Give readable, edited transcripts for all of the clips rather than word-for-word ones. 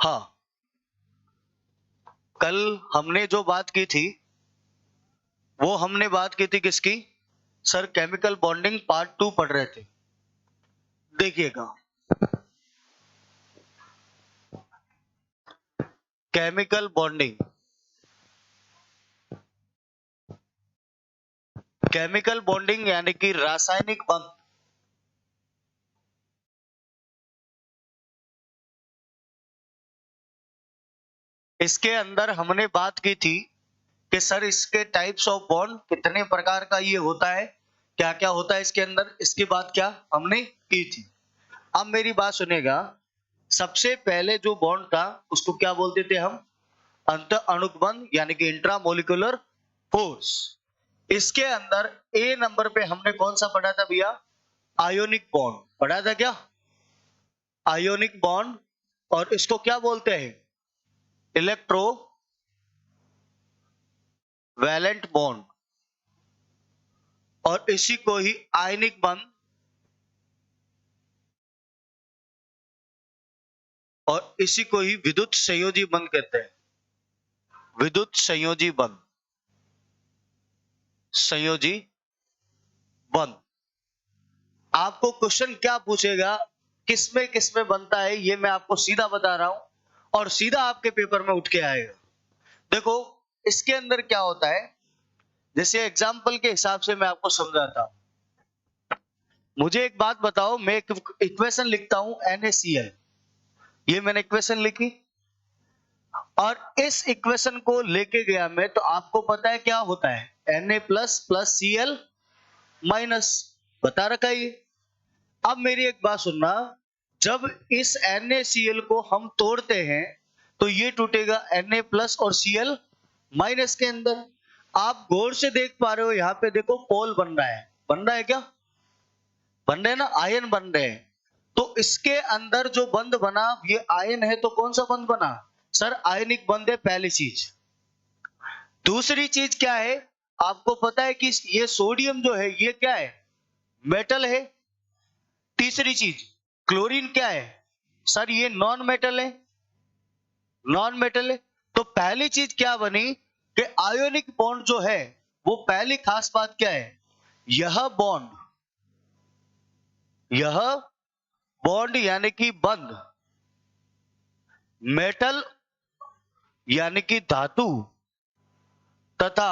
हाँ, कल हमने जो बात की थी वो हमने बात की थी किसकी? सर केमिकल बॉन्डिंग पार्ट 2 पढ़ रहे थे। देखिएगा, केमिकल बॉन्डिंग, केमिकल बॉन्डिंग यानी कि रासायनिक बंध। इसके अंदर हमने बात की थी कि सर इसके टाइप्स ऑफ बॉन्ड कितने प्रकार का ये होता है, क्या क्या होता है इसके अंदर, इसकी बात क्या हमने की थी। अब मेरी बात सुनेगा, सबसे पहले जो बॉन्ड था उसको क्या बोलते थे हम? अंत अणुक बंध यानी कि इंट्रामोलिकुलर फोर्स। इसके अंदर ए नंबर पे हमने कौन सा पढ़ा था भैया? आयोनिक बॉन्ड पढ़ा था क्या? Ionic bond. और इसको क्या बोलते हैं? Electrovalent bond. और इसी को ही आयनिक बंध और इसी को ही विद्युत संयोजी बंध कहते हैं। विद्युत संयोजी बंध, संयोजी बंध। आपको क्वेश्चन क्या पूछेगा, किसमें किसमें बनता है, ये मैं आपको सीधा बता रहा हूं और सीधा आपके पेपर में उठ के आएगा। देखो इसके अंदर क्या होता है, जैसे एग्जाम्पल के हिसाब से मैं आपको समझाता हूं। मुझे एक बात बताओ, मैं एक इक्वेशन लिखता हूं NaCl, ये मैंने इक्वेशन लिखी और इस इक्वेशन को लेके गया मैं, तो आपको पता है क्या होता है? Na plus plus Cl minus, बता रखा है ये। अब मेरी एक बात सुनना, जब इस NaCl को हम तोड़ते हैं तो ये टूटेगा Na प्लस और Cl माइनस के अंदर। आप गौर से देख पा रहे हो, यहाँ पे देखो पोल बन रहा है, बन रहा है क्या? बन रहे हैं ना, आयन बन रहे हैं। तो इसके अंदर जो बंध बना ये आयन है, तो कौन सा बंध बना? सर आयनिक बंध है, पहली चीज। दूसरी चीज क्या है, आपको पता है कि ये सोडियम जो है ये क्या है? मेटल है। तीसरी चीज क्लोरीन क्या है? सर ये नॉन मेटल है, नॉन मेटल है। तो पहली चीज क्या बनी कि आयोनिक बॉन्ड जो है, वो पहली खास बात क्या है? यह बॉन्ड, यह बॉन्ड यानी कि बंध मेटल यानी कि धातु तथा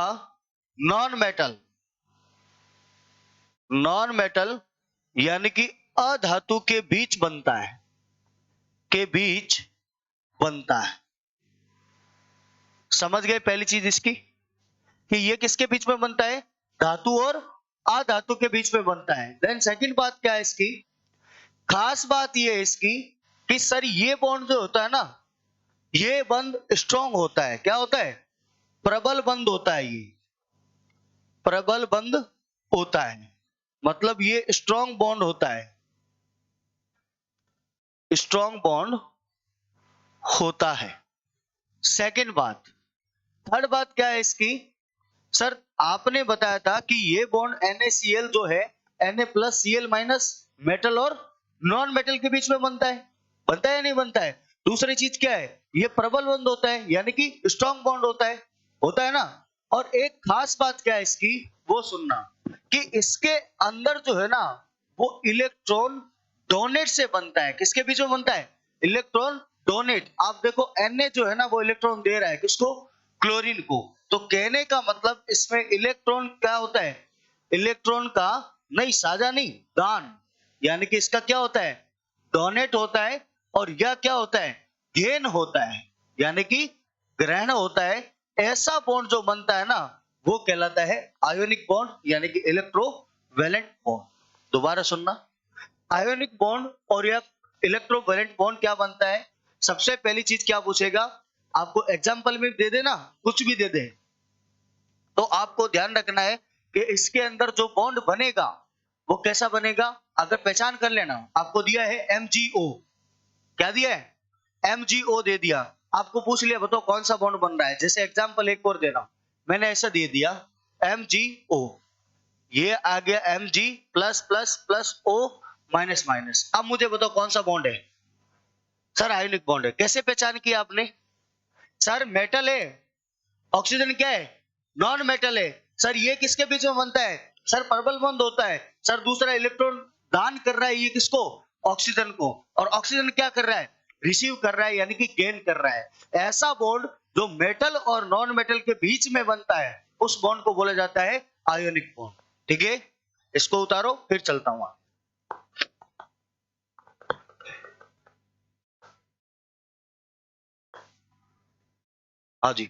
नॉन मेटल, नॉन मेटल यानी कि अधातु के बीच बनता है, के बीच बनता है। समझ गए पहली चीज इसकी कि ये किसके बीच में बनता है? धातु और अधातु के बीच में बनता है। देन सेकंड बात क्या है इसकी? खास बात ये है इसकी कि सर ये बॉन्ड जो होता है ना, ये बंध स्ट्रांग होता है। क्या होता है? प्रबल बंध होता है। ये प्रबल बंध होता है, मतलब ये स्ट्रांग बॉन्ड होता है, स्ट्रांग बॉन्ड होता है। सेकंड बात। थर्ड बात क्या है इसकी? सर आपने बताया था कि ये बॉन्ड NaCl जो है, Na plus Cl minus metal और नॉन मेटल के बीच में बनता है। बनता है या नहीं बनता है? दूसरी चीज क्या है? ये प्रबल बंध होता है यानी कि स्ट्रांग बॉन्ड होता है ना। और एक खास बात क्या है इसकी, वो सुनना कि इसके अंदर जो है ना, वो इलेक्ट्रॉन डोनेट से बनता है। किसके बीच में बनता है? Electron donate. आप देखो Na जो है ना, वो इलेक्ट्रॉन दे रहा है किसको? क्लोरीन को। तो कहने का मतलब इसमें इलेक्ट्रॉन क्या होता है? इलेक्ट्रॉन का नहीं, साझा नहीं, दान, यानी कि इसका क्या होता है? डोनेट होता है। और यह क्या होता है? गेन होता है, यानी कि ग्रहण होता है। ऐसा बॉन्ड जो बनता है ना, वो कहलाता है आयोनिक बॉन्ड यानी कि इलेक्ट्रोवैलेंट बॉन्ड। दोबारा सुनना, आयोनिक बॉन्ड और यह इलेक्ट्रोवैलेंट बॉन्ड क्या बनता है? सबसे पहली चीज क्या पूछेगा आपको? एग्जांपल में दे देना, कुछ भी दे दे, तो आपको ध्यान रखना है कि इसके अंदर जो बॉन्ड बनेगा वो कैसा बनेगा। अगर पहचान कर लेना, आपको दिया है MgO। क्या दिया है? MgO दे दिया। आपको पूछ लिया बताओ कौन सा बॉन्ड बन रहा है। जैसे एग्जांपल एक और दे रहा हूं, मैंने ऐसा दे दिया MgO, ये आ गया Mg plus plus plus O minus minus. अब मुझे बताओ कौन सा बॉन्ड है? सर आयोनिक बॉन्ड है। कैसे पहचान किया आपने? सर मेटल है, ऑक्सीजन क्या है? नॉन मेटल है। सर ये किसके बीच में बनता है? सर प्रबल बंध होता है। सर दूसरा इलेक्ट्रॉन दान कर रहा है ये किसको? ऑक्सीजन को। और ऑक्सीजन क्या कर रहा है? रिसीव कर रहा है, यानी कि गेन कर रहा है। ऐसा बॉन्ड जो मेटल और नॉन मेटल के बीच में बनता है उस बॉन्ड को बोला जाता है आयोनिक बॉन्ड। ठीक है, इसको उतारो फिर चलता हूं। हाँ जी,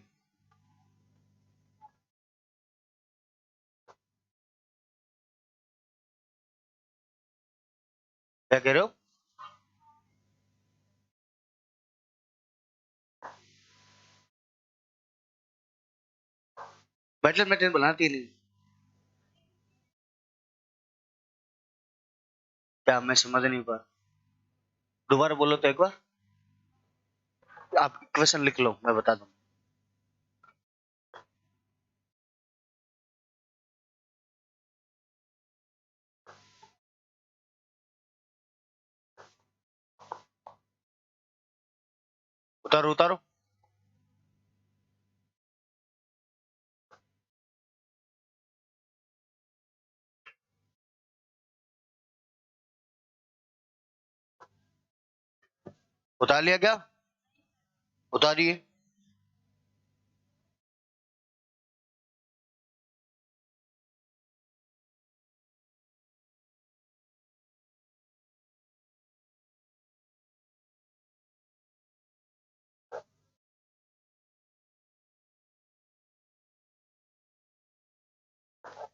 क्या कह रहे हो? मेटल मेटल बनाती नहीं? क्या मैं समझ नहीं पा? दोबारा बोलो तो एक बार। आप क्वेश्चन लिख लो, मैं बता दूं। उतारो उतारो। उतार लिया क्या? उतारिए।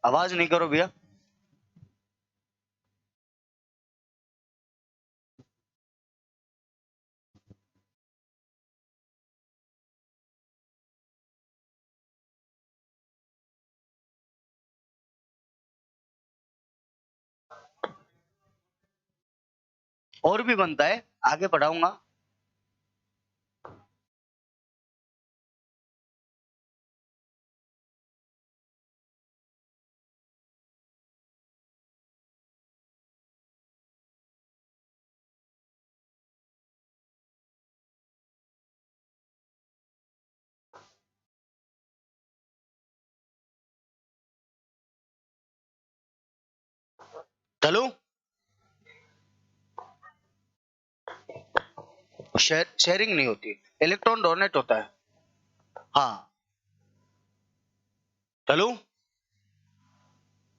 आवाज नहीं करो भैया। और भी बनता है, आगे पढ़ाऊंगा। चलो, शेयरिंग नहीं होती, इलेक्ट्रॉन डोनेट होता है। हाँ, चलो,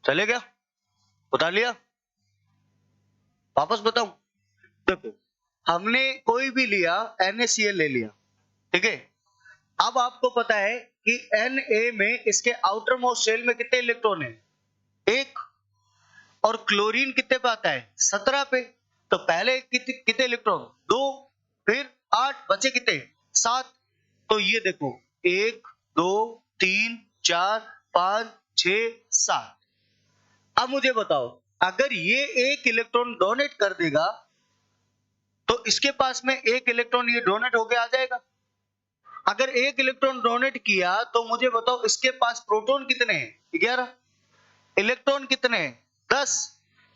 चले गया? उतार लिया? वापस बताऊं? देखो, हमने कोई भी लिया, NaCl ले लिया, ठीक है। अब आपको पता है कि Na में इसके आउटर मोस्ट शेल में कितने इलेक्ट्रॉन है? एक। और क्लोरीन कितने पे आता है? 17 पे। तो पहले कितने कितने इलेक्ट्रॉन? दो। फिर 8 बचे कितने? 7। तो ये देखो, 1 2 3 4 5 6 7। अब मुझे बताओ, अगर ये एक इलेक्ट्रॉन डोनेट कर देगा तो इसके पास में एक इलेक्ट्रॉन ये डोनेट होके आ जाएगा। अगर एक इलेक्ट्रॉन डोनेट किया तो मुझे बताओ इसके पास प्रोटॉन कितने हैं? 11। इलेक्ट्रॉन कितने हैं? 10।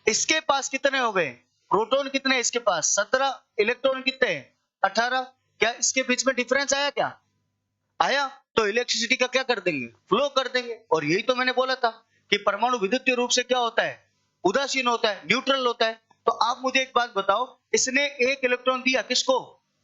इसके पास कितने हो गए? प्रोटॉन कितने हैं इसके पास? 17। इलेक्ट्रॉन कितने हैं? 18। क्या इसके बीच में डिफरेंस आया क्या? आया। तो इलेक्ट्रिसिटी का क्या कर देंगे? फ्लो कर देंगे। और यही तो मैंने बोला था कि परमाणु विद्युतीय रूप से क्या होता है? उदासीन होता है, न्यूट्रल होता है। तो आप मुझे एक बात बताओ, इसने एक इलेक्ट्रॉन दिया किसको?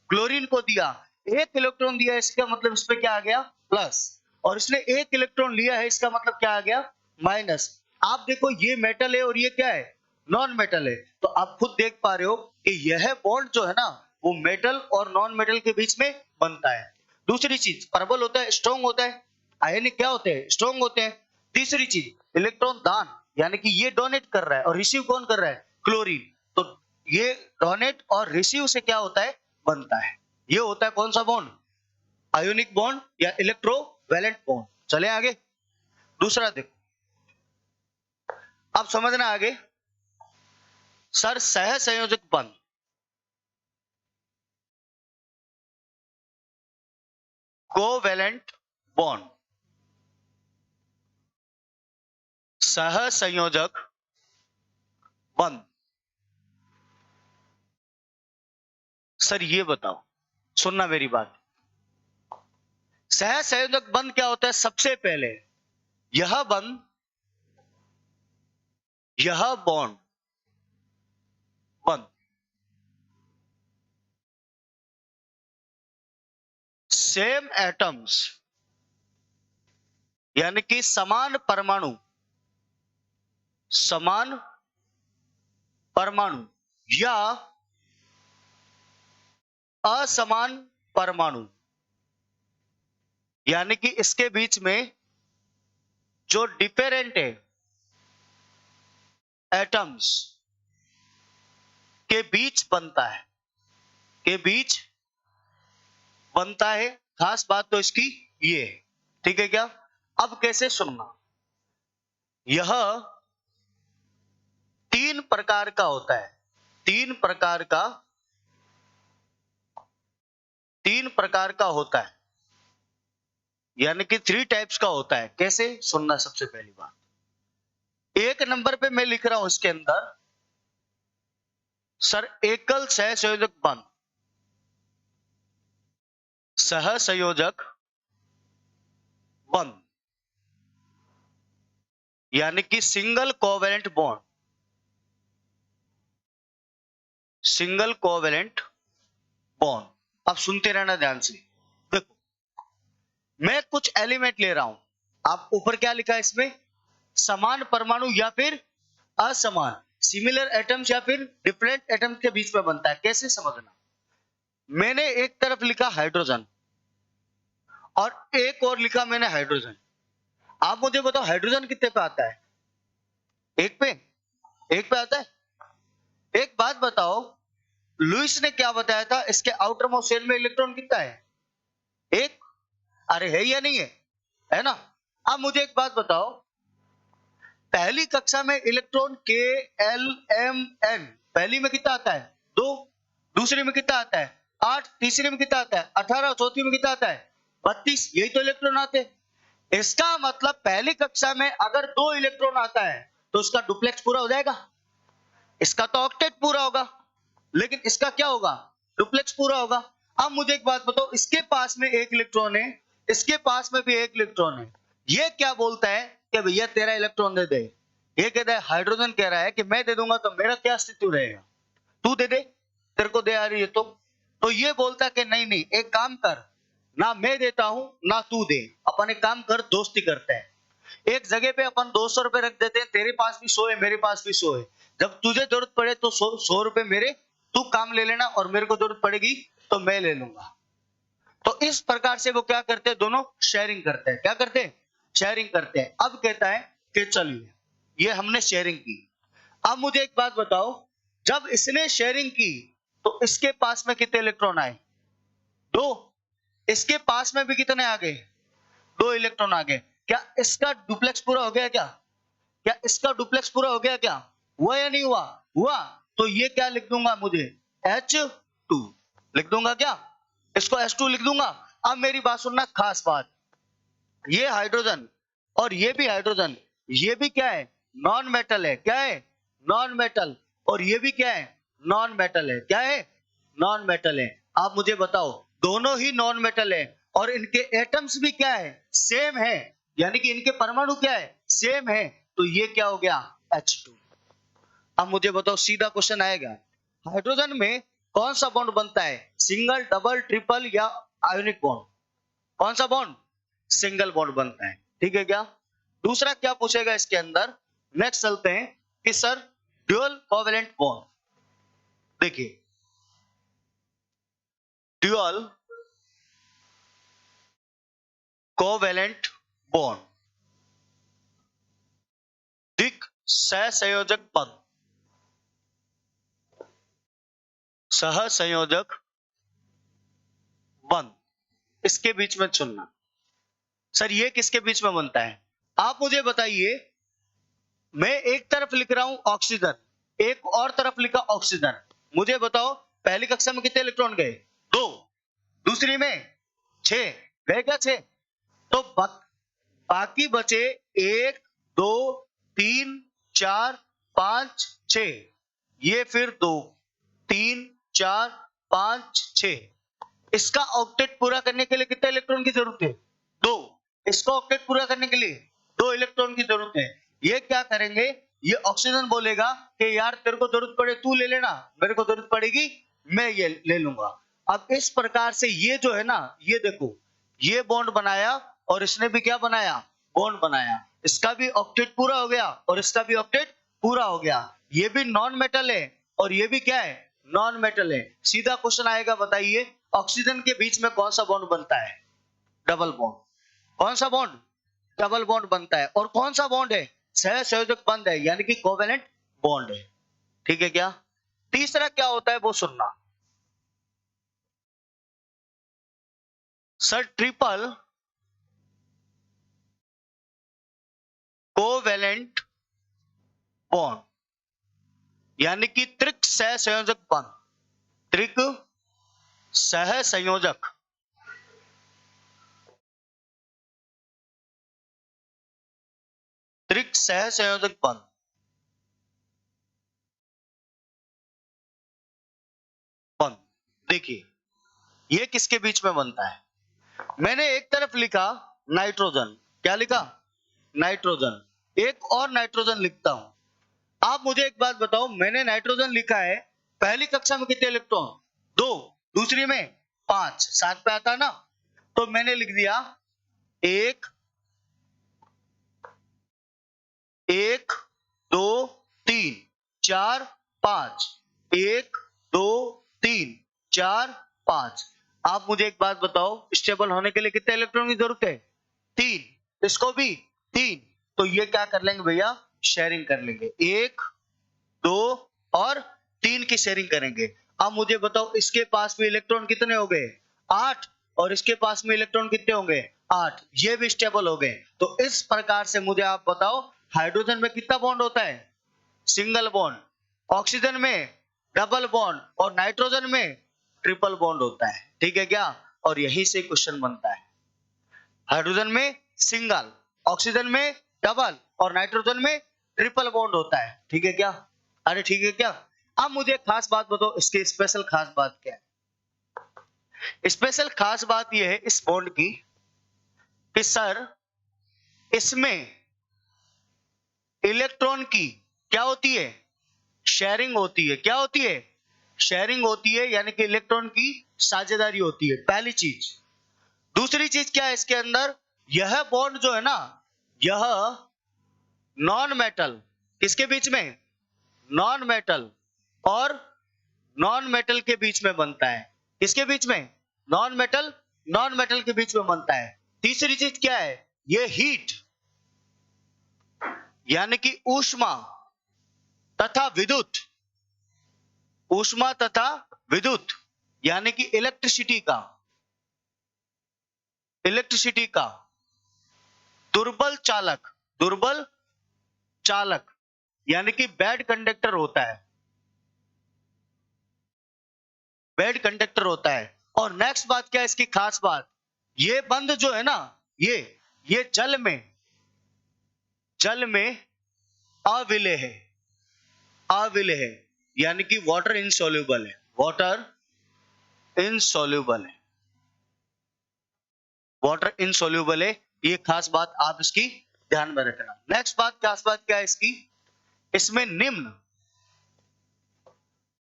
क्लोरीन को दिया। एक इलेक्ट्रॉन दिया, इसका मतलब इस पे क्या आ गया? प्लस। और इसने एक इलेक्ट्रॉन लिया है, इसका मतलब क्या आ गया? माइनस। आप देखो, ये मेटल है और ये क्या है? नॉन मेटल है। तो आप खुद देख पा रहे हो कि यह बॉन्ड जो है ना, वो मेटल और नॉन मेटल के बीच में बनता है। दूसरी चीज, प्रबल होता है, स्ट्रॉन्ग होता है। आयनिक क्या होते हैं? स्ट्रॉन्ग होते हैं। तीसरी चीज, इलेक्ट्रॉन दान, यानी कि ये डोनेट कर रहा है और रिसीव कौन कर रहा है? क्लोरीन। तो ये डोनेट और रिसीव से क्या होता है? बनता है। ये होता है कौन सा बॉन्ड? आयोनिक बॉन्ड या इलेक्ट्रोवैलेंट बॉन्ड। चले आगे। दूसरा देखो, अब समझना आगे। सर सह संयोजक बंध, कोवैलेंट बॉन्ड, सह संयोजक बंध, सर ये बताओ, सुनना मेरी बात, सहसंयोजक बंध क्या होता है? सबसे पहले यह बंध, यह बॉन्ड बंध सेम एटम्स, यानी कि समान परमाणु, समान परमाणु या असमान परमाणु, यानी कि इसके बीच में जो डिफरेंट है एटम्स के बीच बनता है, के बीच बनता है। खास बात तो इसकी ये है, ठीक है क्या? अब कैसे सुनना, यह तीन प्रकार का होता है, तीन प्रकार का होता है, यानी कि 3 टाइप्स का होता है। कैसे सुनना? सबसे पहली बात, 1 नंबर पे मैं लिख रहा हूं इसके अंदर, सर एकल सहसंयोजक बंध, सहसंयोजक बंध, यानी कि single covalent bond, single covalent bond. अब सुनते रहना ध्यान से। देखो, मैं कुछ एलिमेंट ले रहा हूं, आप ऊपर क्या लिखा है इसमें? समान परमाणु या फिर असमान, सिमिलर एटम्स या फिर डिफरेंट एटम्स के बीच में बनता है। कैसे समझना? मैंने एक तरफ लिखा हाइड्रोजन और एक और लिखा मैंने हाइड्रोजन। आप मुझे बताओ हाइड्रोजन कितने पे आता है? एक पे आता है। एक बात बताओ, लुईस ने क्या बताया था? इसके आउटर मोस्ट शेल में इलेक्ट्रॉन कितना है? एक। अरे है या नहीं है? है ना? अब मुझे एक बात बताओ, पहली कक्षा में इलेक्ट्रॉन के एल एम एन पहली में कितना आता है? 2। दूसरी में कितना आता है? 8। तीसरी में कितना आता है? 18। चौथी में कितना आता है? 32। यही तो इलेक्ट्रॉन आते हैं। इसका मतलब पहली कक्षा में अगर 2 इलेक्ट्रॉन आता है तो उसका डुप्लेक्स पूरा हो जाएगा, इसका तो ऑक्टेट पूरा होगा, लेकिन इसका क्या होगा? डुप्लेक्स पूरा होगा। अब मुझे एक बात बताओ, इसके पास में एक इलेक्ट्रॉन है, इसके पास में भी एक इलेक्ट्रॉन है, ये क्या बोलता है कि भैया तेरा इलेक्ट्रॉन दे दे? ये कहता है, हाइड्रोजन कह रहा है कि मैं दे दूंगा तो मेरा क्या अस्तित्व रहेगा, तू दे दे, तेरे को दे आ रही है तो ये बोलता है कि नहीं नहीं, एक काम कर, ना मैं देता हूं ना तू दे, अपन एक काम कर, दोस्ती करते हैं। एक जगह पे अपन 200 रुपए रख देते हैं, तेरे पास भी 100 है, मेरे पास भी 100 है। जब तुझे जरूरत पड़े तो 100 रुपए मेरे, तू काम ले लेना, और मेरे को जरूरत पड़ेगी तो मैं ले लूंगा। तो इस प्रकार से वो क्या करते हैं? दोनों शेयरिंग करते हैं। क्या करते हैं? शेयरिंग करते हैं। अब कहता है कि चलिए, ये हमने शेयरिंग की। अब मुझे एक बात बताओ, जब इसने शेयरिंग की तो इसके पास में कितने इलेक्ट्रॉन आए? 2। इसके पास में भी कितने आ गए? 2 इलेक्ट्रॉन आ गए। क्या इसका डुप्लेक्स पूरा हो गया? क्या इसका डुप्लेक्स पूरा हो गया? क्या हुआ या नहीं हुआ? हुआ। तो ये क्या लिख दूंगा? मुझे H2 लिख दूंगा। क्या इसको H2 लिख दूंगा? अब मेरी बात सुनना, खास बात, ये हाइड्रोजन और ये भी हाइड्रोजन, ये भी क्या है? नॉन मेटल है। क्या है? Non metal. और ये भी क्या है? नॉन मेटल है। क्या है? नॉन मेटल है। आप मुझे बताओ, दोनों ही नॉन मेटल है और इनके एटम्स भी क्या है? सेम है, यानी कि इनके परमाणु क्या है? सेम है। तो ये क्या हो गया? H2। अब मुझे बताओ, सीधा क्वेश्चन आएगा, हाइड्रोजन में कौन सा बॉन्ड बनता है? सिंगल, डबल, ट्रिपल या आयोनिक बॉन्ड? कौन सा बॉन्ड? सिंगल बॉन्ड बनता है। ठीक है क्या? दूसरा क्या पूछेगा इसके अंदर? नेक्स्ट चलते हैं कि सर ड्यूअल कोवेलेंट बॉन्ड। देखिए, ड्यूअल कोवेलेंट बॉन्ड, द्विक सहसंयोजक बंध, सहसंयोजक बंध, इसके बीच में चुनना। सर ये किसके बीच में बनता है? आप मुझे बताइए, मैं एक तरफ लिख रहा हूं ऑक्सीजन, एक और तरफ लिखा ऑक्सीजन, मुझे बताओ पहली कक्षा में कितने इलेक्ट्रॉन गए? 2। दूसरी में 6 गए। क्या 6? तो बाकी बचे 1 2 3 4 5 6, ये फिर 2 3 4 5 6। इसका ऑक्टेट पूरा करने के लिए कितने इलेक्ट्रॉन की जरूरत है? 2। इसका ऑक्टेट पूरा करने के लिए 2 इलेक्ट्रॉन की जरूरत है। ये क्या करेंगे, ये ऑक्सीजन बोलेगा कि यार तेरे को जरूरत पड़े तू ले लेना, मेरे को जरूरत पड़ेगी मैं ये ले लूंगा। अब इस प्रकार से ये जो है ना, ये देखो ये बॉन्ड बनाया और इसने भी क्या बनाया, बॉन्ड बनाया। इसका भी ऑक्टेट पूरा हो गया और इसका भी ऑक्टेट पूरा हो गया। ये भी नॉन मेटल है और ये भी क्या है, नॉन मेटल है। सीधा क्वेश्चन आएगा, बताइए ऑक्सीजन के बीच में कौन सा बॉन्ड बनता है? Double bond. कौन सा बॉन्ड? डबल बॉन्ड बनता है। और कौन सा बॉन्ड है? सहसंयोजक बंध है, यानी कि कोवेलेंट बॉन्ड है। ठीक है क्या? तीसरा क्या होता है वो सुनना। सर ट्रिपल कोवेलेंट बॉन्ड यानी कि त्रिक सहसंयोजक बंध, त्रिक सहसंयोजक, त्रिक सहसंयोजक बंध। देखिए ये किसके बीच में बनता है? मैंने एक तरफ लिखा नाइट्रोजन, क्या लिखा? नाइट्रोजन। एक और नाइट्रोजन लिखता हूं। आप मुझे एक बात बताओ, मैंने नाइट्रोजन लिखा है, पहली कक्षा में कितने इलेक्ट्रॉन? 2, दूसरी में 5, 7 पे आता ना, तो मैंने लिख दिया 1 1 2 3 4 5, 1 2 3 4 5। आप मुझे एक बात बताओ, स्टेबल होने के लिए कितने इलेक्ट्रॉन की जरूरत है? 3। इसको भी 3। तो ये क्या कर लेंगे भैया, शेयरिंग कर लेंगे, 1 2 और 3 की शेयरिंग करेंगे। अब मुझे बताओ इसके पास में इलेक्ट्रॉन कितने हो गए? 8। और इसके पास में इलेक्ट्रॉन कितने होंगे? 8। ये भी स्टेबल हो गए। तो इस प्रकार से मुझे आप बताओ हाइड्रोजन में कितना बॉन्ड होता है? Single bond. ऑक्सीजन में डबल बॉन्ड और नाइट्रोजन में ट्रिपल बॉन्ड होता है। ठीक है क्या? और यही से क्वेश्चन बनता है। हाइड्रोजन में सिंगल, ऑक्सीजन में डबल और नाइट्रोजन में ट्रिपल बॉन्ड होता है। ठीक है क्या? अरे ठीक है क्या? अब मुझे खास बात बताओ, इसकी स्पेशल खास बात क्या है? स्पेशल खास बात यह है इस बॉन्ड की कि सर इसमें इलेक्ट्रॉन की क्या होती है? शेयरिंग होती है। क्या होती है? शेयरिंग होती है, यानी कि इलेक्ट्रॉन की साझेदारी होती है, पहली चीज। दूसरी चीज क्या है इसके अंदर? यह बॉन्ड जो है ना, यह नॉन मेटल, किसके बीच में? नॉन मेटल और नॉन मेटल के बीच में बनता है। किसके बीच में? नॉन मेटल, नॉन मेटल के बीच में बनता है। तीसरी चीज क्या है? ये हीट, यानी कि ऊष्मा तथा विद्युत, ऊष्मा तथा विद्युत यानी कि इलेक्ट्रिसिटी का, इलेक्ट्रिसिटी का दुर्बल चालक, दुर्बल चालक यानी कि बैड कंडक्टर होता है, बैड कंडक्टर होता है। और नेक्स्ट बात क्या है इसकी खास बात? ये बंध जो है ना, ये जल में अविलेय है, अविलेय है, यानी कि वाटर इनसॉल्युबल है, वाटर इनसॉल्युबल है, वाटर इनसॉल्युबल है। ये खास बात आप इसकी ध्यान में रखना। नेक्स्ट बात, खास बात क्या है इसकी? इसमें निम्न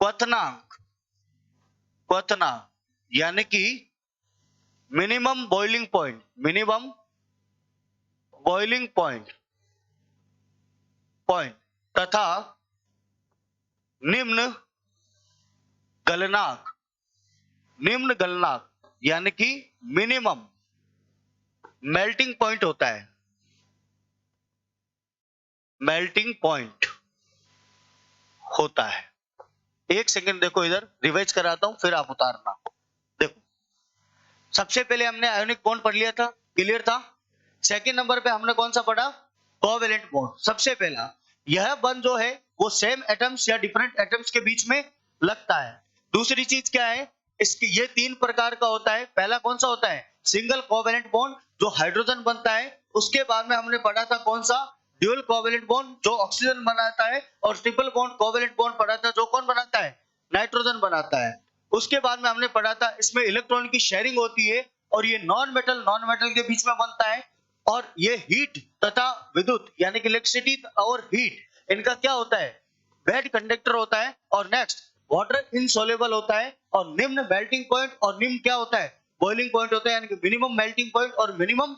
क्वथनांक, क्वथनांक यानी कि minimum boiling point, minimum boiling point तथा निम्न गलनांक, निम्न गलनांक यानी कि मिनिमम मेल्टिंग पॉइंट होता है, मेल्टिंग पॉइंट होता है। एक सेकंड देखो, इधर रिवाइज कराता हूं फिर आप उतारना। देखो सबसे पहले हमने आयोनिक बॉन्ड पढ़ लिया था, क्लियर था। सेकंड नंबर पे हमने कौन सा पढ़ा? Covalent bond. सबसे पहला यह बंध जो है वो सेम एटम्स या डिफरेंट एटम्स के बीच में लगता है। दूसरी चीज क्या है इसकी? ये 3 प्रकार का होता है। पहला कौन सा होता है? सिंगल कोवेलेंट बॉन्ड जो हाइड्रोजन बनता है। उसके बाद में हमने पढ़ा था कौन सा? ड्यूल कोवेलेंट बॉन्ड जो ऑक्सीजन बनाता है। और ट्रिपल बॉन्ड कोवेलेंट बॉन्ड पढ़ा था जो कौन बनाता है? नाइट्रोजन बनाता है। उसके बाद में हमने पढ़ा था इसमें इलेक्ट्रॉन की शेयरिंग होती है और ये नॉन मेटल के बीच में बनता है, और ये हीट तथा विद्युत यानी कि इलेक्ट्रिसिटी और हीट इनका क्या होता है, बेड कंडक्टर होता है। और नेक्स्ट वाटर इनसोल्युबल होता है, और निम्न मेल्टिंग पॉइंट और निम्न क्या होता है, बॉइलिंग पॉइंट होता है, यानी कि मिनिमम मेल्टिंग पॉइंट और मिनिमम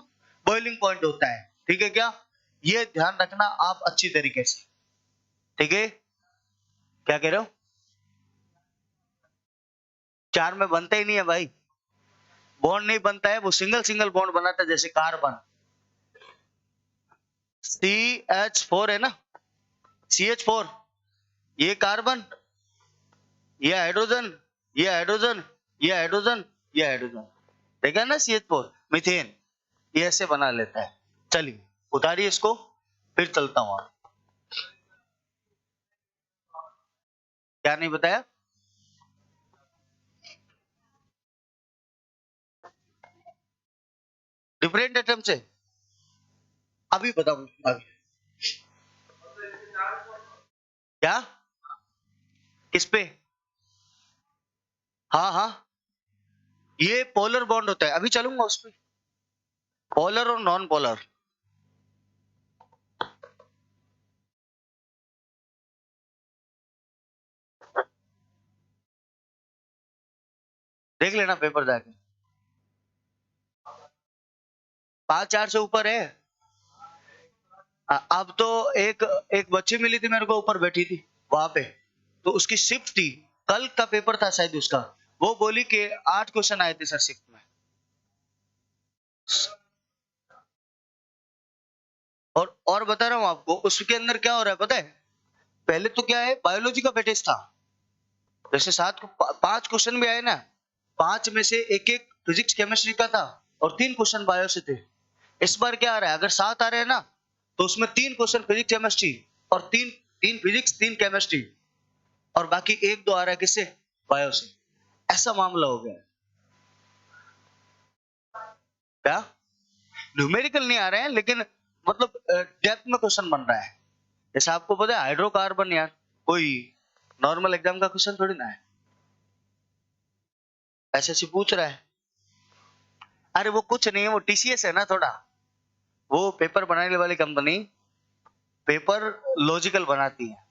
बॉइलिंग पॉइंट होता है। ठीक है क्या, ये ध्यान रखना आप अच्छी तरीके से। ठीक है, क्या कह रहे हो, चार में बनता ही नहीं है भाई, बॉन्ड नहीं बनता है, वो सिंगल सिंगल बॉन्ड बनाता है, जैसे कार्बन CH4 है ना, CH4, ये कार्बन, ये हाइड्रोजन, ये हाइड्रोजन, ये हाइड्रोजन, ये हाइड्रोजन, देखा ना CH4, मीथेन, ये ऐसे बना लेता है। चलिए उतारिए इसको, फिर चलता हूं। क्या नहीं बताया, डिफरेंट एटम से, अभी बताऊं अभी। क्या, किस पे, हाँ हाँ, ये पोलर बॉन्ड होता है, अभी चलूंगा उस पे, पोलर और नॉन पोलर। देख लेना पेपर जाके, 5-4 से ऊपर है। अब तो एक एक बच्ची मिली थी मेरे को, ऊपर बैठी थी वहां पे, तो उसकी शिफ्ट थी, कल का पेपर था शायद उसका, वो बोली कि 8 क्वेश्चन आए थे सर शिफ्ट में। और बता रहा हूँ आपको, उसके अंदर क्या हो रहा है पता है, पहले तो क्या है, बायोलॉजी का वेटेज था, जैसे 5 क्वेश्चन भी आए ना, 5 में से एक एक फिजिक्स केमिस्ट्री का था, और 3 क्वेश्चन बायो से थे। इस बार क्या आ रहा है, अगर 7 आ रहे हैं ना, तो उसमें 3 क्वेश्चन फिजिक्स केमिस्ट्री, और तीन तीन फिजिक्स 3 केमिस्ट्री, और बाकी 1-2 आ रहा है किससे, बायो से। ऐसा मामला हो गया। क्या, न्यूमेरिकल नहीं आ रहे हैं, लेकिन मतलब डेप्थ में क्वेश्चन बन रहा है। जैसे आपको पता है हाइड्रोकार्बन, यार कोई नॉर्मल एग्जाम का क्वेश्चन थोड़ी ना है, ऐसे ऐसे पूछ रहा है। अरे वो कुछ नहीं है, वो TCS है ना थोड़ा, वो पेपर बनाने वाली कंपनी पेपर लॉजिकल बनाती है।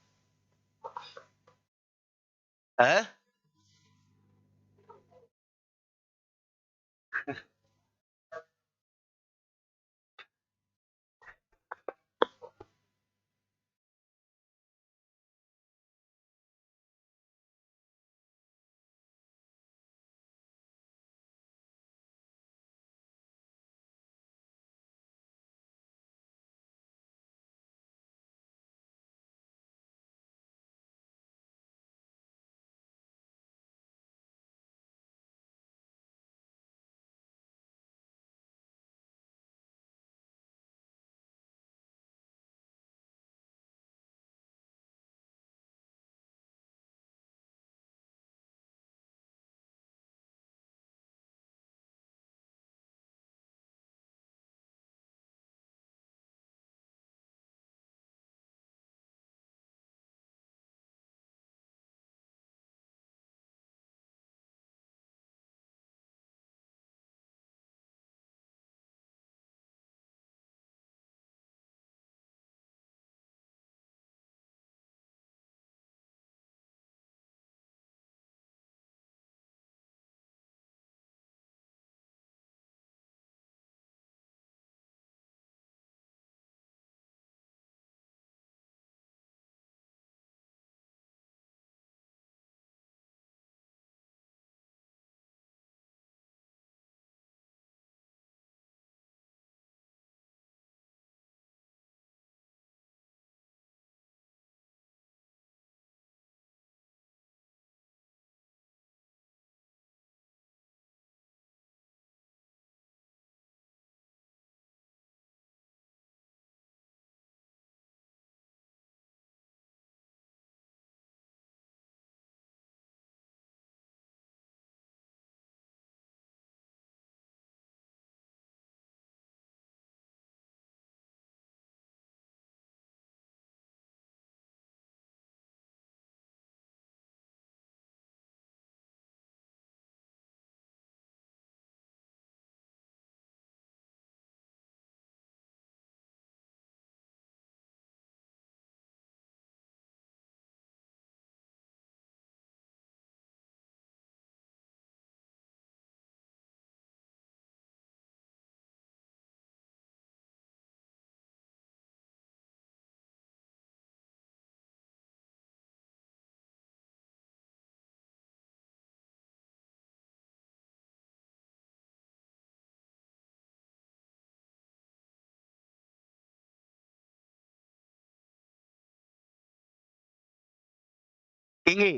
इंगी,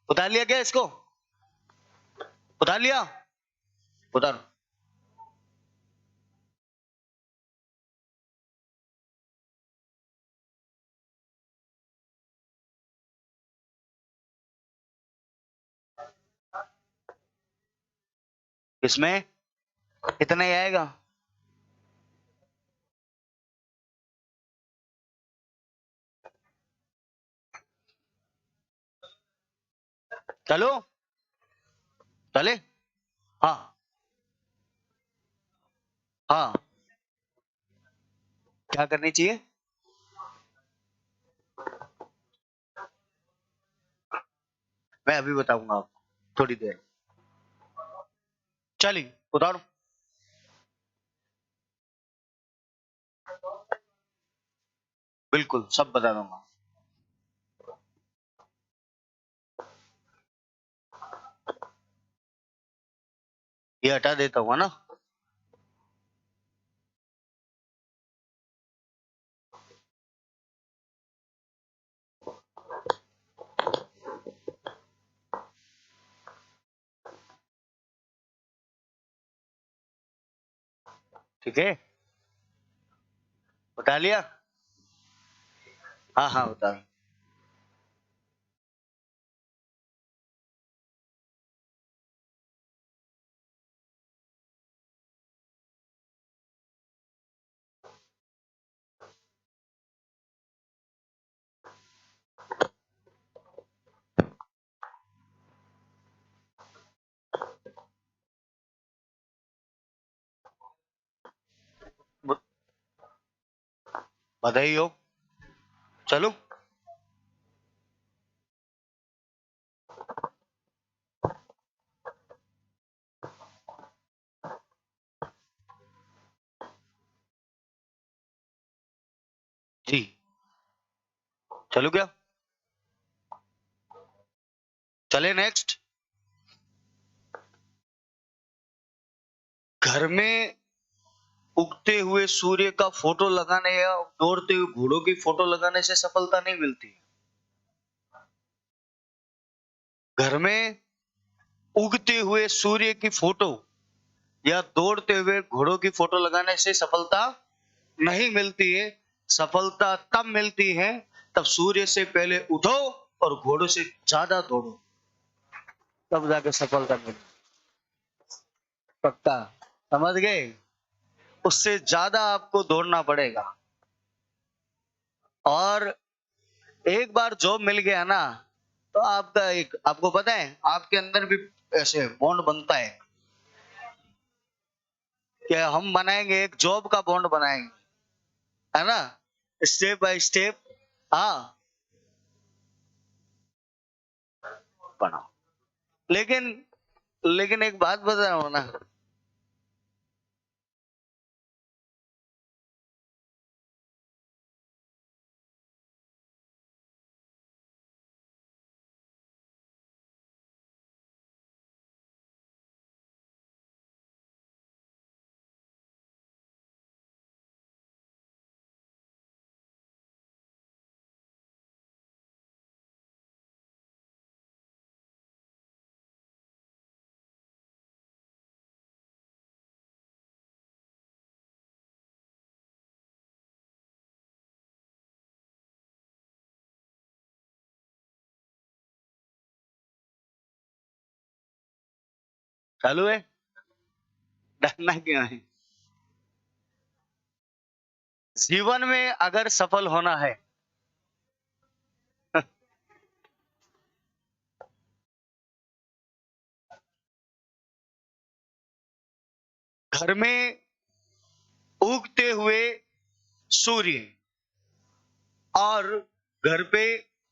उतार लिया क्या इसको? उतार लिया, उतार। इसमें इतना ही आएगा। चलो चले। हाँ हाँ, क्या करनी चाहिए? मैं अभी बताऊंगा आपको थोड़ी देर। चलिए उतारो। बिल्कुल सब बता दूंगा। ये हटा देता हुआ ना। ठीक है, उठा लिया। हाँ हाँ उतार। बधाई हो। चलो। जी, चलो क्या? चले नेक्स्ट। घर में उगते हुए सूर्य का फोटो लगाने या दौड़ते हुए घोड़ों की फोटो लगाने से सफलता नहीं मिलती। घर में उगते हुए सूर्य की फोटो या दौड़ते हुए घोड़ों की फोटो लगाने से सफलता नहीं मिलती है। सफलता तब मिलती है तब सूर्य से पहले उठो और घोड़ों से ज्यादा दौड़ो, तब जाके सफलता मिलती। पक्का? समझ गए? उससे ज्यादा आपको दौड़ना पड़ेगा। और एक बार जॉब मिल गया ना, तो आपका एक, आपको पता है आपके अंदर भी ऐसे बॉन्ड बनता है कि हम बनाएंगे, एक जॉब का बॉन्ड बनाएंगे, है ना? Step by step. हाँ, बनाओ। लेकिन लेकिन एक बात बता रहा हूं ना, चालू है। डरना क्यों है? जीवन में अगर सफल होना है, घर में उगते हुए सूर्य और घर पे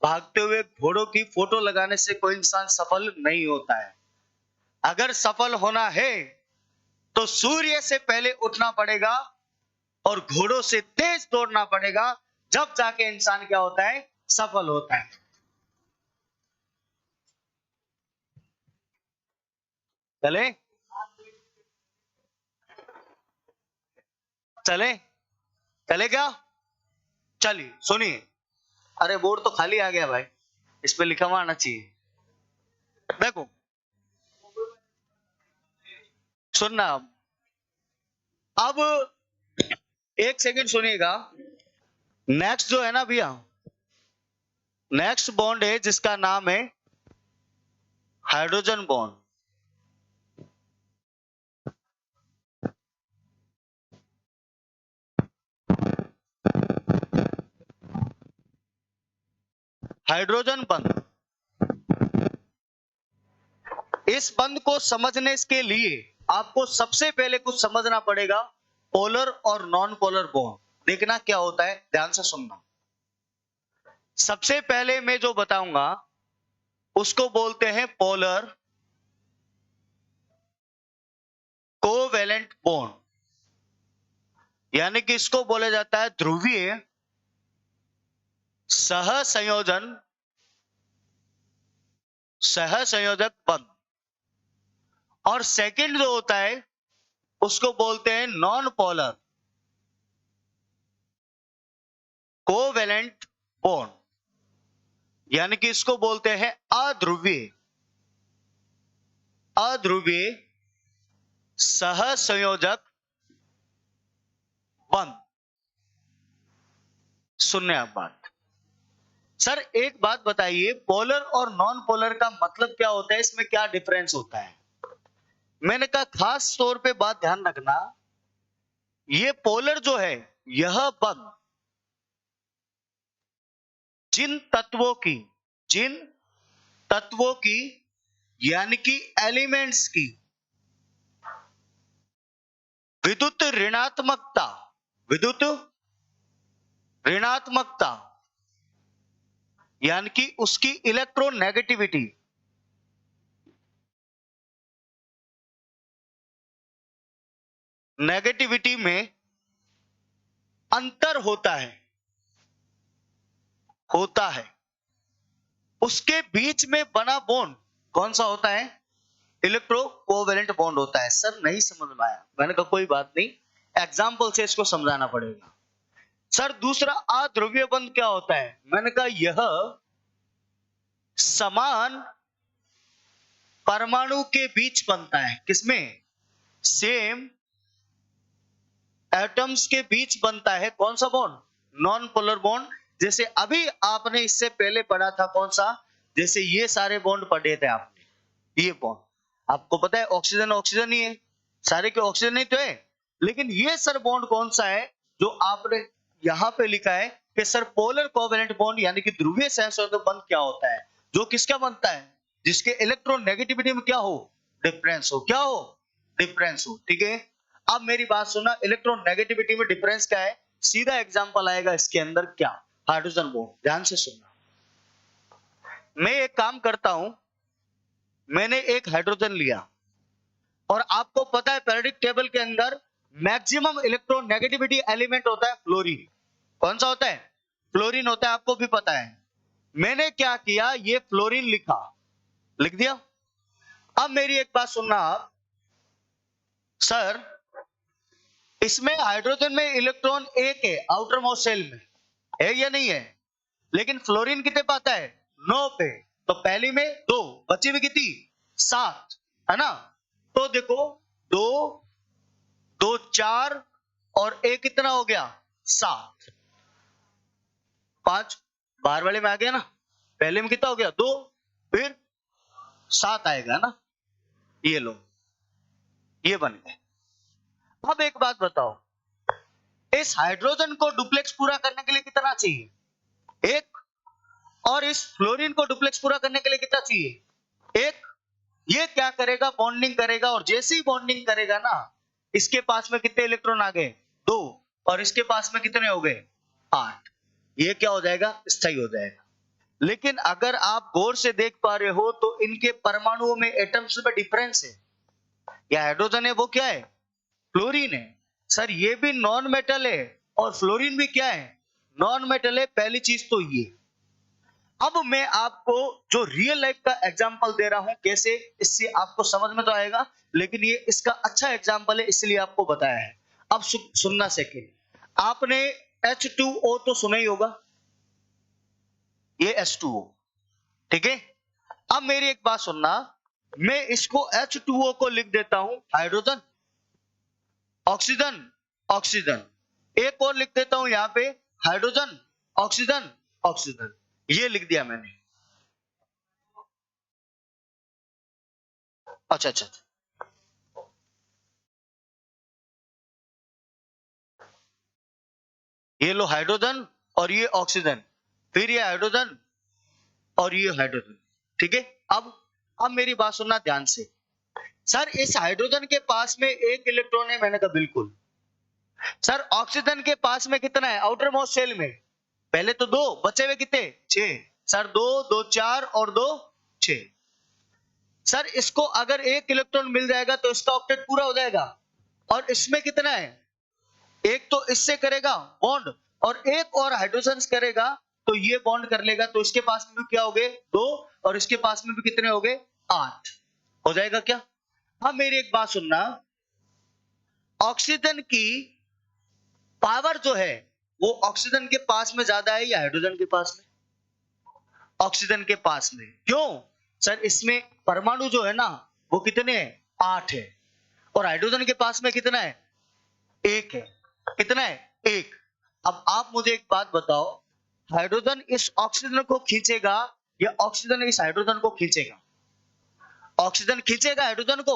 भागते हुए घोड़ों की फोटो लगाने से कोई इंसान सफल नहीं होता है। अगर सफल होना है तो सूर्य से पहले उठना पड़ेगा और घोड़ों से तेज दौड़ना पड़ेगा, जब जाके इंसान क्या होता है? सफल होता है। चले चले, चले क्या? चलिए सुनिए। अरे बोर्ड तो खाली आ गया भाई, इस पे लिखा हुआ आना चाहिए। देखो सुनना, अब एक सेकंड सुनिएगा। नेक्स्ट जो है ना भैया, नेक्स्ट बॉन्ड है जिसका नाम है हाइड्रोजन बॉन्ड। हाइड्रोजन बंध, इस बंध को समझने के लिए आपको सबसे पहले कुछ समझना पड़ेगा, पोलर और नॉन पोलर बॉन्ड। देखना क्या होता है, ध्यान से सुनना। सबसे पहले मैं जो बताऊंगा उसको बोलते हैं पोलर कोवेलेंट बॉन्ड, यानी कि इसको बोला जाता है ध्रुवीय सहसंयोजन, सहसंयोजक बंध। और सेकंड जो होता है उसको बोलते हैं नॉन पोलर कोवेलेंट बॉन्ड, यानी कि इसको बोलते हैं अध्रुवीय, अध्रुवीय सहसंयोजक बंध। सुनने आप बात, सर एक बात बताइए, पोलर और नॉन पोलर का मतलब क्या होता है, इसमें क्या डिफरेंस होता है? मैंने कहा खास तौर पे बात ध्यान रखना, ये पोलर जो है यह बंध जिन तत्वों की यानी कि एलिमेंट्स की विद्युत ऋणात्मकता यानी कि उसकी इलेक्ट्रोनेगेटिविटी में अंतर होता है, उसके बीच में बना बॉन्ड कौन सा होता है? इलेक्ट्रोकोवेलेंट बॉन्ड होता है। सर नहीं समझ में आया, मैंने कहा कोई बात नहीं, एग्जाम्पल से इसको समझाना पड़ेगा। सर दूसरा अध्रुवीय बंध क्या होता है? मैंने कहा यह समान परमाणु के बीच बनता है। किसमें? सेम एटम्स के बीच बनता है। कौन सा बॉन्ड? Non polar bond. जैसे अभी आपने इससे पहले पढ़ा था, कौन सा? जैसे ये सारे बॉन्ड पढ़े थे आपने, ये बॉन्ड आपको पता है ऑक्सीजन ऑक्सीजन ही है, सारे के ऑक्सीजन ही तो है। लेकिन ये सर बॉन्ड कौन सा है जो आपने यहां पे लिखा है कि सर पोलर कोवेलेंट बॉन्ड, यानी कि ध्रुवीय सहसंयोजक बंध क्या होता है? जो किसका बनता है? जिसके इलेक्ट्रोनेगेटिविटी में क्या हो? डिफरेंस हो। क्या हो? डिफरेंस हो। ठीक है, अब मेरी बात सुनना, इलेक्ट्रोनेगेटिविटी में डिफरेंस क्या है? सीधा एग्जांपल आएगा इसके अंदर, क्या? Hydrogen bond. ध्यान से सुनना, मैं एक काम करता हूं, मैंने एक हाइड्रोजन लिया और आपको पता है पीरियोडिक टेबल के अंदर मैक्सिमम इलेक्ट्रोनेगेटिविटी एलिमेंट होता है फ्लोरीन। कौन सा होता है? फ्लोरीन होता है, आपको भी पता है। मैंने क्या किया, ये फ्लोरीन लिख दिया। अब मेरी एक बात सुनना आप, सर इसमें हाइड्रोजन में इलेक्ट्रॉन एक है आउटर मोस्ट सेल में, है या नहीं है? लेकिन फ्लोरीन कितने पे आता है? 9 पे। तो पहली में 2 बची हुई कितनी? 7, है ना? तो देखो 2 2 4 और एक कितना हो गया? 7, 5 बाहर वाले में आ गया ना। पहले में कितना हो गया? 2, फिर 7 आएगा ना। ये लो, ये बन गए। अब एक बात बताओ, इस हाइड्रोजन को डुप्लेक्स पूरा करने के लिए कितना चाहिए? 1। और इस फ्लोरीन को डुप्लेक्स पूरा करने के लिए कितना चाहिए? 1। ये क्या करेगा? बॉन्डिंग करेगा, और जैसे ही बॉन्डिंग करेगा ना, इसके पास में कितने इलेक्ट्रॉन आ गए? 2। और इसके पास में कितने हो गए? 8। ये क्या हो जाएगा? स्थायी हो जाएगा। लेकिन अगर आप गौर से देख पा रहे हो तो इनके परमाणुओं में एटम्स में डिफरेंस है। या हाइड्रोजन है वो क्या है? फ्लोरीन है। सर ये भी नॉन मेटल है और फ्लोरीन भी क्या है? नॉन मेटल है। पहली चीज तो ये। अब मैं आपको जो रियल लाइफ का एग्जांपल दे रहा हूं, कैसे, इससे आपको समझ में तो आएगा, लेकिन ये इसका अच्छा एग्जांपल है इसलिए आपको बताया है। अब सुनना सेकंड, आपने H2O तो सुना ही होगा, ये H2O, ठीक है। अब मेरी एक बात सुनना, मैं इसको H2O को लिख देता हूं हाइड्रोजन, ऑक्सीजन, ऑक्सीजन। एक और लिख देता हूं यहां पे हाइड्रोजन, ऑक्सीजन, ऑक्सीजन। ये लिख दिया मैंने। अच्छा अच्छा, ये लो हाइड्रोजन और ये ऑक्सीजन, फिर ये हाइड्रोजन और ये हाइड्रोजन, ठीक है। अब मेरी बात सुनना ध्यान से। सर इस हाइड्रोजन के पास में एक इलेक्ट्रॉन है, मैंने कहा बिल्कुल। सर ऑक्सीजन के पास में कितना है आउटर मोस्ट शेल में? पहले तो दो, बचे हुए कितने? 6। सर दो, दो 4 और 2 6। सर इसको अगर एक इलेक्ट्रॉन मिल जाएगा तो इसका ऑक्टेट पूरा हो जाएगा। और इसमें कितना है? एक तो इससे करेगा बॉन्ड और एक और हाइड्रोजन करेगा तो ये बॉन्ड कर लेगा, तो इसके पास में भी क्या हो गए? 2 और इसके पास में भी कितने हो गए? 8 हो जाएगा क्या? अब मेरी एक बात सुनना, ऑक्सीजन की पावर जो है वो ऑक्सीजन के पास में ज्यादा है या हाइड्रोजन के पास में? ऑक्सीजन के पास में। क्यों? सर इसमें परमाणु जो है ना वो कितने हैं? 8 है। और हाइड्रोजन के पास में कितना है? 1 है। कितना है? 1। अब आप मुझे एक बात बताओ, हाइड्रोजन इस ऑक्सीजन को खींचेगा या ऑक्सीजन इस हाइड्रोजन को खींचेगा? ऑक्सीजन खींचेगा हाइड्रोजन को।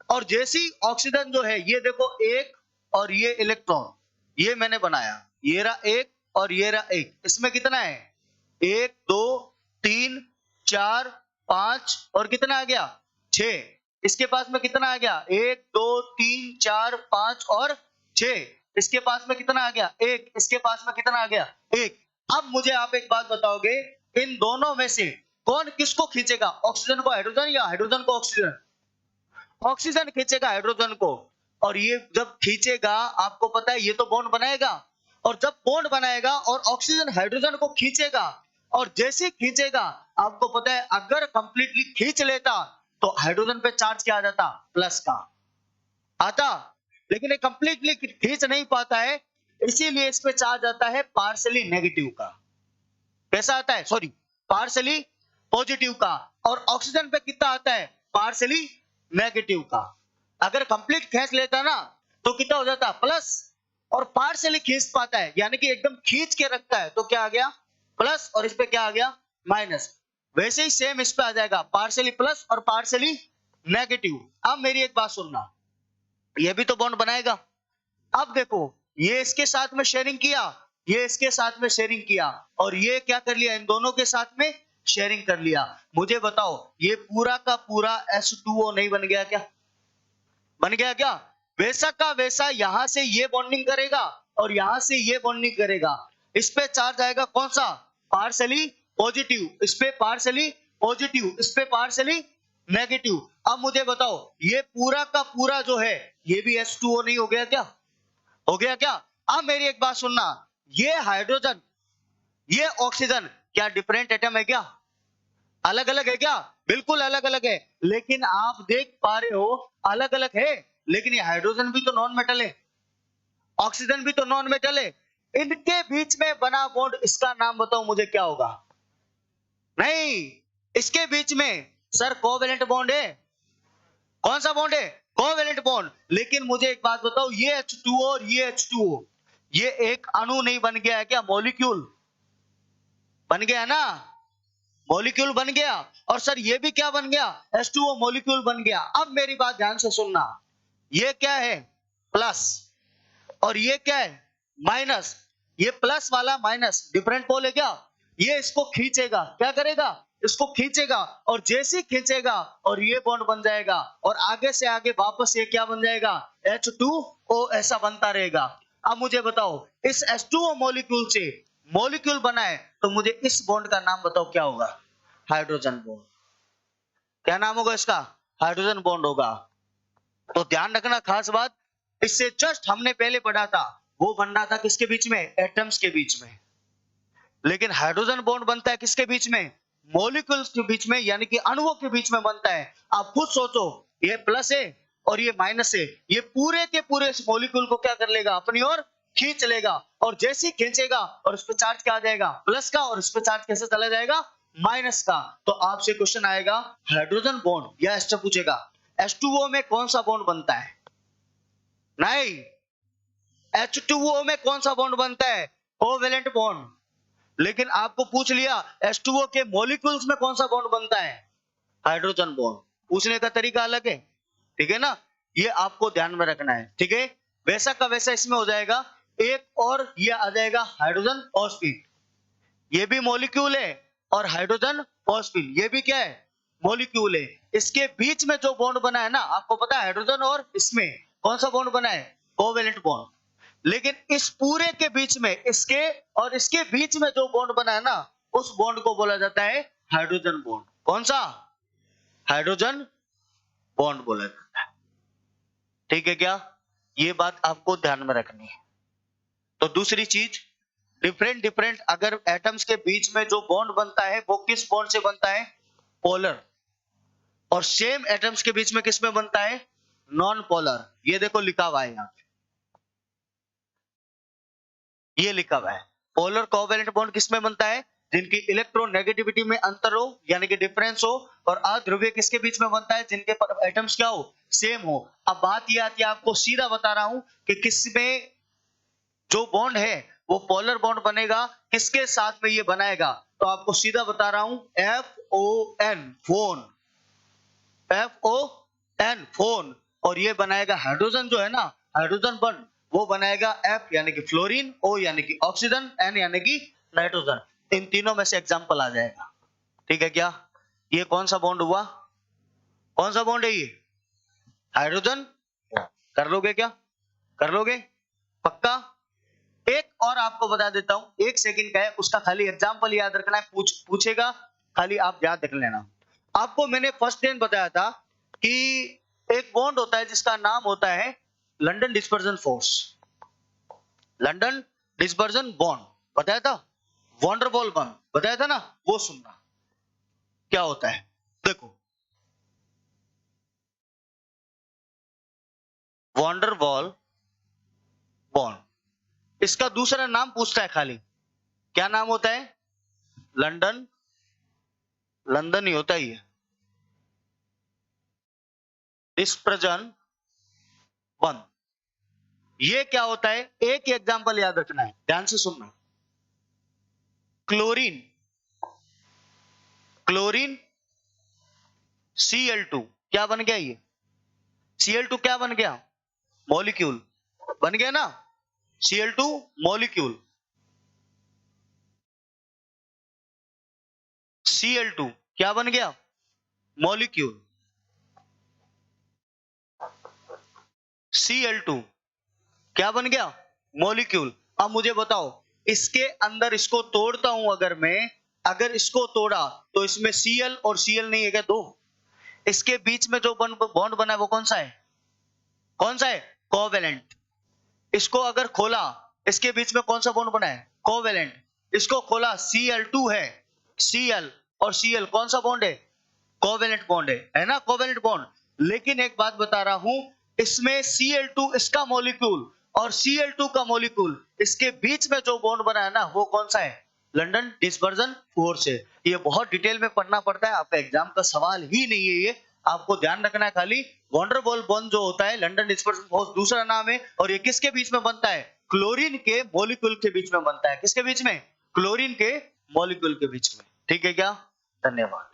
और जैसी ऑक्सीजन जो है, ये देखो एक और ये इलेक्ट्रॉन, ये मैंने बनाया, ये रहा एक और ये रहा एक, इसमें कितना है? 1 2 3 4 5 और कितना आ गया? 6। इसके पास में कितना आ गया? 1 2 3 4 5 और 6। इसके पास में कितना आ गया? 1। इसके पास में कितना आ गया? 1। अब मुझे आप एक बात बताओगे, इन दोनों में से कौन किसको खींचेगा? ऑक्सीजन को हाइड्रोजन या हाइड्रोजन को ऑक्सीजन? ऑक्सीजन खींचेगा हाइड्रोजन को। और ये जब खींचेगा, आपको पता है ये तो बॉन्ड बनाएगा, और जब बॉन्ड बनाएगा और ऑक्सीजन हाइड्रोजन को खींचेगा, और जैसे खींचेगा, आपको पता है अगर कंप्लीटली खींच लेता तो हाइड्रोजन पे चार्ज क्या आ जाता? प्लस का आता। लेकिन ये कंप्लीटली खींच नहीं पाता है, इसीलिए इस पे चार्ज आता है पार्शली नेगेटिव का। कैसा आता है? सॉरी, पार्शली पॉजिटिव का। और ऑक्सीजन पे कितना आता है? पार्शली नेगेटिव का। अगर कंप्लीट खींच लेता ना तो कितना हो जाता? प्लस। और पार्शली खींच पाता है यानी कि एकदम खींच के रखता है तो क्या आ गया? प्लस। और इस पे क्या आ गया? माइनस। वैसे ही सेम इस पे आ जाएगा, पार्शली प्लस और पार्शली नेगेटिव। अब मेरी एक बात सुनना, ये भी तो बॉन्ड बनाएगा। अब देखो, ये इसके साथ में शेयरिंग किया, ये इसके साथ में शेयरिंग किया, और ये क्या कर लिया? इन दोनों के साथ में शेयरिंग कर लिया। मुझे बताओ, ये पूरा का पूरा H2O नहीं बन गया क्या? बन गया क्या? वैसा का वैसा यहां से ये बॉन्डिंग करेगा और यहां से ये बॉन्डिंग करेगा। इस पे चार्ज आएगा कौन सा? Partially positive. इस पे पार्शली पॉजिटिव, इस पे पार्शली नेगेटिव। अब मुझे बताओ, ये पूरा का पूरा जो है ये भी H2O नहीं हो गया क्या? हो गया क्या? अब मेरी एक बात सुनना, ये हाइड्रोजन, ये ऑक्सीजन क्या डिफरेंट एटम है क्या? अलग अलग है क्या? बिल्कुल अलग अलग है। लेकिन आप देख पा रहे हो अलग अलग है, लेकिन ये हाइड्रोजन भी तो नॉन मेटल है, ऑक्सीजन भी तो नॉन मेटल है। इनके बीच में बना बॉन्ड, इसका नाम बताओ मुझे क्या होगा? नहीं, इसके बीच में सर कोवेलेंट बॉन्ड है। कौन सा बॉन्ड है? Covalent bond. लेकिन मुझे एक बात बताओ, ये H2O और ये H2O, ये एक अणु नहीं बन गया है क्या? मॉलिक्यूल बन गया है ना? मॉलिक्यूल बन गया। और सर ये भी क्या बन गया? H2O मॉलिक्यूल बन गया। अब मेरी बात ध्यान से सुनना, ये क्या है? प्लस। और ये क्या है? माइनस। ये प्लस वाला माइनस डिफरेंट पोल है क्या? ये इसको खींचेगा, क्या करेगा? इसको खींचेगा, और जैसे खींचेगा और ये बॉन्ड बन जाएगा, और आगे से आगे वापस ये क्या बन जाएगा? H2O ऐसा बनता रहेगा। अब मुझे बताओ, इस H2O मॉलिक्यूल से मॉलिक्यूल बना है, तो मुझे इस बॉन्ड का नाम बताओ क्या होगा? Hydrogen bond. क्या नाम होगा इसका? हाइड्रोजन बॉन्ड होगा। तो ध्यान रखना खास बात, इससे जस्ट हमने पहले पढ़ा था, वो बन रहा था किसके बीच में? एटम्स के बीच में। लेकिन हाइड्रोजन बॉन्ड बनता है किसके बीच में? मॉलिक्यूल्स के बीच में, यानी कि अणुओं के बीच में बनता है। आप खुद सोचो, ये प्लस है और ये माइनस है, ये पूरे के पूरे इस मॉलिक्यूल को क्या कर लेगा? अपनी ओर खींच लेगा, और जैसे ही खींचेगा और उस पर चार्ज क्या आ जाएगा, प्लस का, और उस पर चार्ज कैसे चला जाएगा, माइनस का। तो आपसे क्वेश्चन आएगा हाइड्रोजन बॉन्ड या एस्टर पूछेगा H2O में कौन सा बॉन्ड बनता है? नहीं, H2O में कौन सा बॉन्ड बनता है? Covalent bond. लेकिन आपको पूछ लिया H2O के मॉलिक्यूल्स में कौन सा बॉन्ड बनता है? Hydrogen bond. पूछने का तरीका अलग है, ठीक है ना, ये आपको ध्यान में रखना है, ठीक है। वैसा का वैसा इसमें हो जाएगा एक, और ये आ जाएगा हाइड्रोजन फॉस्फेट, ये भी मॉलिक्यूल है, और हाइड्रोजन फॉस्फेट ये भी क्या है, मॉलिक्यूल है। इसके बीच में जो बॉन्ड बना है ना, आपको पता है हाइड्रोजन और इसमें कौन सा बॉन्ड बना है, कोवेलेंट बॉन्ड। लेकिन इस पूरे के बीच में, इसके और इसके बीच में जो बॉन्ड बना है ना, उस बॉन्ड को बोला जाता है हाइड्रोजन बॉन्ड। कौन सा? हाइड्रोजन बॉन्ड बोला जाता है, ठीक है क्या? ये बात आपको ध्यान में रखनी है। तो दूसरी चीज, डिफरेंट डिफरेंट अगर एटम्स के बीच में जो बॉन्ड बनता है वो किस बॉन्ड से बनता है, पोलर, और सेम एटम्स के बीच में किस में बनता है, नॉन पोलर। ये देखो लिखा हुआ है यहां पे, ये लिखा हुआ है पोलर कोवेलेंट बॉन्ड किस में बनता है, जिनकी इलेक्ट्रोनेगेटिविटी में अंतर हो, यानी कि डिफरेंस हो, और अध्रुवीय किसके बीच में बनता है, जिनके एटम्स क्या हो, सेम हो। अब बात ये आती है, आपको सीधा बता रहा हूं कि किसमें जो बॉन्ड है वो पोलर बॉन्ड बनेगा, किसके साथ में ये बनाएगा, तो आपको सीधा बता रहा हूं FON, फोन, FON, फोन, और ये बनाएगा हाइड्रोजन जो है ना, हाइड्रोजन बॉन्ड वो बनाएगा F यानी कि फ्लोरीन, O यानी कि ऑक्सीजन, N यानी कि नाइट्रोजन। इन तीनों में से एग्जांपल आ जाएगा, ठीक है क्या? ये कौन सा बॉन्ड हुआ, कौन सा बॉन्ड है ये, हाइड्रोजन। कर लोगे क्या, कर लोगे पक्का? एक और आपको बता देता हूं, एक सेकंड का है, उसका खाली एग्जांपल याद रखना है, पूछेगा, खाली आप याद रख लेना। आपको मैंने फर्स्ट दिन बताया था कि एक बॉन्ड होता है जिसका नाम होता है London dispersion force, London dispersion bond बताया था, वॉन्डरवॉल बॉन्ड बताया था ना, वो सुनना क्या होता है। देखो वॉन्डरवॉल बॉन्ड, इसका दूसरा नाम पूछता है खाली, क्या नाम होता है, लंदन, लंदन ही होता ही है, डिस्पर्जन बॉन्ड। ये क्या होता है, एक ही एग्जांपल याद रखना है, ध्यान से सुनना। क्लोरीन, क्लोरीन Cl2 क्या बन गया, ये Cl2 क्या बन गया, मॉलिक्यूल बन गया ना, Cl2 मॉलिक्यूल, Cl2 क्या बन गया, मॉलिक्यूल, Cl2 क्या बन गया, मॉलिक्यूल। अब मुझे बताओ, इसके अंदर इसको तोड़ता हूं अगर मैं, अगर इसको तोड़ा तो इसमें Cl और Cl नहीं है क्या, दो, इसके बीच में जो बॉन्ड बना है वो कौन सा है, कौन सा है, कोवेलेंट। इसको अगर खोला, इसके बीच में कौन सा बॉन्ड बना है, कोवेलेंट। इसको खोला, Cl2 है, Cl और Cl कौन सा बॉन्ड है, कोवेलेंट बॉन्ड है ना, कोवेलेंट बॉन्ड। लेकिन एक बात बता रहा हूं, इसमें Cl2 इसका मॉलिक्यूल और Cl2 का मॉलिक्यूल, इसके बीच में जो बॉन्ड बना है ना, वो कौन सा है, लंदन डिस्पर्जन फोर्स है। ये बहुत डिटेल में पढ़ना पड़ता है, आपका एग्जाम का सवाल ही नहीं है ये, आपको ध्यान रखना है खाली। वॉन्डरवॉल बॉन्ड जो होता है, लंदन डिस्पर्जन फोर्स दूसरा नाम है, और ये किसके बीच में बनता है, क्लोरीन के मॉलिक्यूल के बीच में बनता है। किसके बीच में, क्लोरीन के मॉलिक्यूल के बीच में, ठीक है क्या? धन्यवाद।